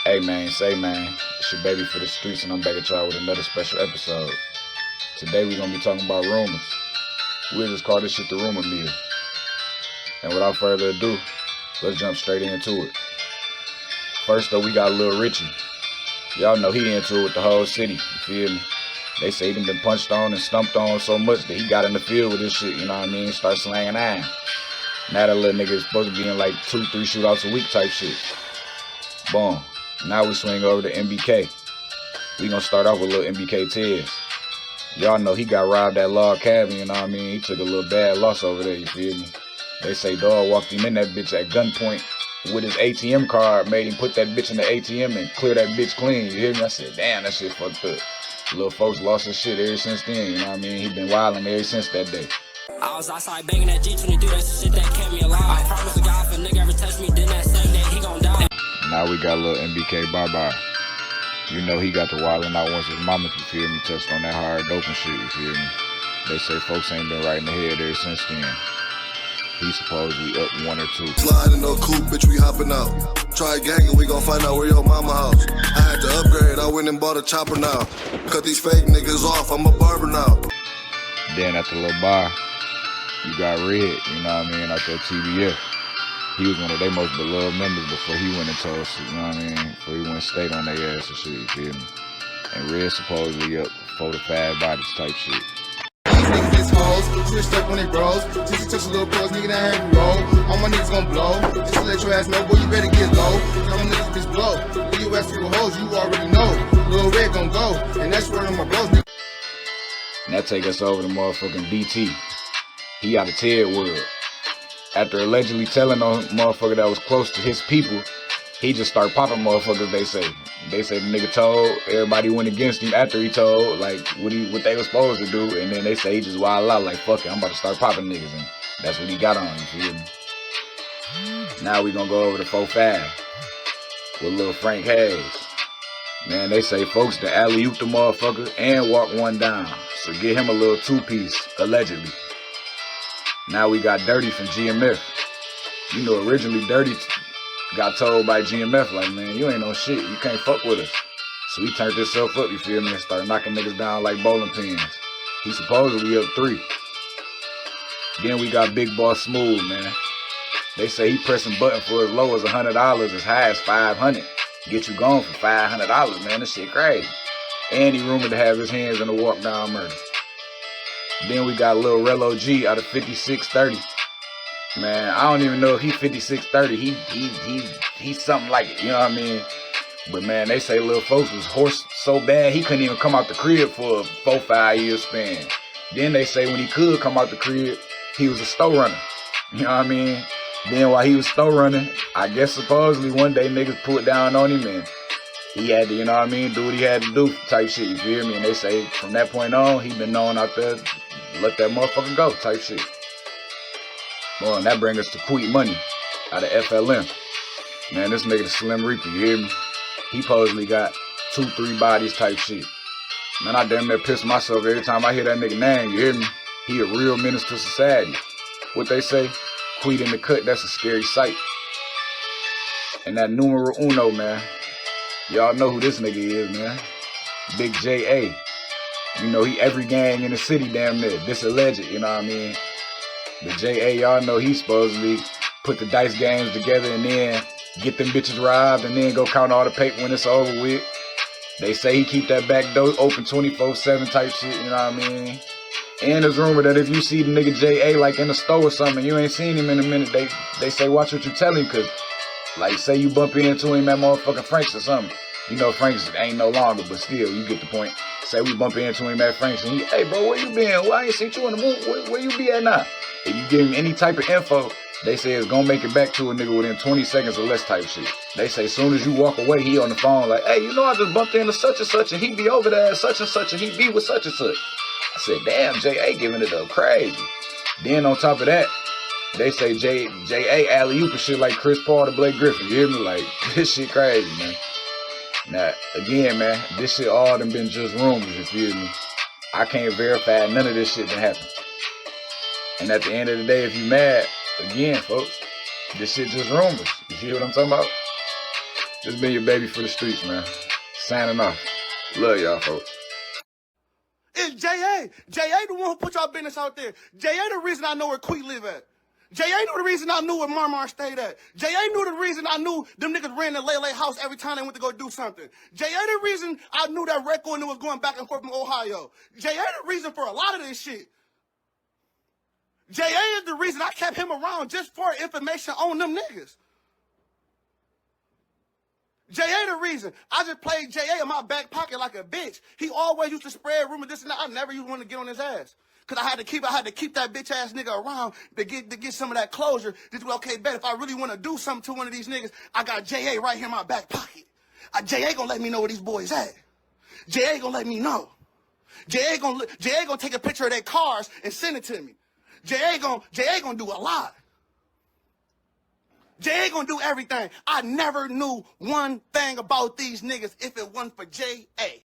Hey man, say man, it's your baby for the streets and I'm back at y'all with another special episode. Today we gonna be talking about rumors. We'll just call this shit the rumor mill. And without further ado, let's jump straight into it. First though, we got Lil Richie. Y'all know he into it with the whole city, you feel me? They say he done been punched on and stumped on so much that he got in the field with this shit, you know what I mean? Start slanging iron. Now that little nigga is supposed to be in like 2-3 shootouts a week type shit. Boom. Now we swing over to MBK. We gonna start off with little MBK TZ. Y'all know he got robbed at log cabin, you know what I mean? He took a little bad loss over there, you feel me? They say dog walked him in that bitch at gunpoint with his ATM card, made him put that bitch in the ATM and clear that bitch clean, you hear me? I said, damn, that shit fucked up. Little folks lost his shit ever since then, you know what I mean? He been wildin' ever since that day. I was outside banging that G22, that's the shit that kept me alive. I promise a God if a nigga ever touch me, then that same day he gon' die. Now we got little MBK Barbie. You know he got to wildin' out once his mama, you feel me, touched on that hard dope and shit, you feel me? They say folks ain't been right in the head ever since then. He supposedly up 1 or 2. Slide in no coupe, bitch, we hopping out. Try gang and we gon' find out where your mama house. I had to upgrade, I went and bought a chopper now. Cut these fake niggas off, I'm a barber now. Then at the little bar, you got Red, you know what I mean, out there TBF. He was one of their most beloved members before he went and told us, you know what I mean, before he went and stayed on their ass and shit, you feel me? And Red supposedly up 4 to 5 bodies type shit. These niggas is hoes, switched up when it grows. Since you touch a little bros, nigga, that have you roll. All my niggas gon' blow. Just to let your ass know, boy, you better get low. All my niggas bitch blow. When you ask for the hoes, you already know. Lil Red gon' go, and that's where my bros, nigga. And that take us over to motherfucking DT. He out of Ted world. After allegedly telling on motherfucker that was close to his people, he just start popping motherfuckers, they say. They say the nigga told, everybody went against him after he told, like, what they was supposed to do, and then they say he just wild out, like, fuck it, I'm about to start popping niggas, and that's what he got on, you feel me? Now we gonna go over to 4-5 with Lil Frank Hayes. Man, they say folks to alley-oop the motherfucker and walk one down, so get him a little 2-piece, allegedly. Now we got Dirty from GMF. You know, originally Dirty got told by GMF, like, man, you ain't no shit. You can't fuck with us. So he turned himself up, you feel me, and started knocking niggas down like bowling pins. He supposedly up 3. Then we got Big Boss Smooth, man. They say he pressing button for as low as $100, as high as $500. Get you gone for $500, man. This shit crazy. And he rumored to have his hands in the walk down murder. Then we got Lil Relo G out of 5630. Man, I don't even know if he 5630. He's something like it, you know what I mean? But man, they say Lil Folks was hoarse so bad he couldn't even come out the crib for a 4-5 year span. Then they say when he could come out the crib, he was a store runner. You know what I mean? Then while he was store running, I guess supposedly one day niggas put down on him and he had to, you know what I mean, do what he had to do type shit, you feel me? And they say from that point on, he been known out there, let that motherfucker go type shit. Well, and that brings us to Queet Money out of FLM. Man, this nigga the Slim Reaper, you hear me? He supposedly got 2-3 bodies type shit. Man, I damn near piss myself every time I hear that nigga name, you hear me? He a real menace to society. What they say? Queet in the cut, that's a scary sight. And that numero uno, man. Y'all know who this nigga is, man. Big J.A. You know, he every gang in the city damn near. This alleged, you know what I mean? But J.A., y'all know he supposedly put the dice games together and then get them bitches robbed and then go count all the paper when it's over with. They say he keep that back door open 24/7 type shit, you know what I mean? And there's rumor that if you see the nigga J.A. like in the store or something, you ain't seen him in a minute, they say watch what you tell him, cause like say you bump into him at motherfucking Frank's or something. You know Frank's ain't no longer, but still, you get the point. Say we bump into him at Frank's and he, hey bro, where you been? Why I ain't seen you in the movie? Where you be at now? If you give him any type of info, they say it's gonna make it back to a nigga within 20 seconds or less type shit. They say as soon as you walk away, he on the phone like, hey, you know I just bumped into such and such and he be over there at such and such and he be with such and such. I said, damn, J.A. giving it up crazy. Then on top of that, they say J.A. alley-oop and shit like Chris Paul to Blake Griffin. You hear me? Like, this shit crazy, man. Now, again, man, this shit all done been just rumors, you feel me? I can't verify none of this shit that happened. And at the end of the day, if you mad, again, folks, this shit just rumors. You see what I'm talking about? This been your baby for the streets, man. Signing off. Love y'all, folks. It's J.A. J.A. the one who put y'all business out there. J.A. the reason I know where Quee live at. J.A. knew the reason I knew where Marmar stayed at. J.A. knew the reason I knew them niggas ran the Lele house every time they went to go do something. J.A. the reason I knew that record was going back and forth from Ohio. J.A. the reason for a lot of this shit. J.A. is the reason I kept him around just for information on them niggas. J.A. the reason. I just played J.A. in my back pocket like a bitch. He always used to spread rumors, this and that. I never used to want to get on his ass. Cause I had to keep that bitch ass nigga around to get some of that closure. Just okay, bet if I really want to do something to one of these niggas, I got J.A. right here in my back pocket. J.A. gonna let me know where these boys at. J.A. gonna let me know. J.A. gonna take a picture of their cars and send it to me. J.A. gonna do a lot. J.A. gonna do everything. I never knew one thing about these niggas if it wasn't for J.A.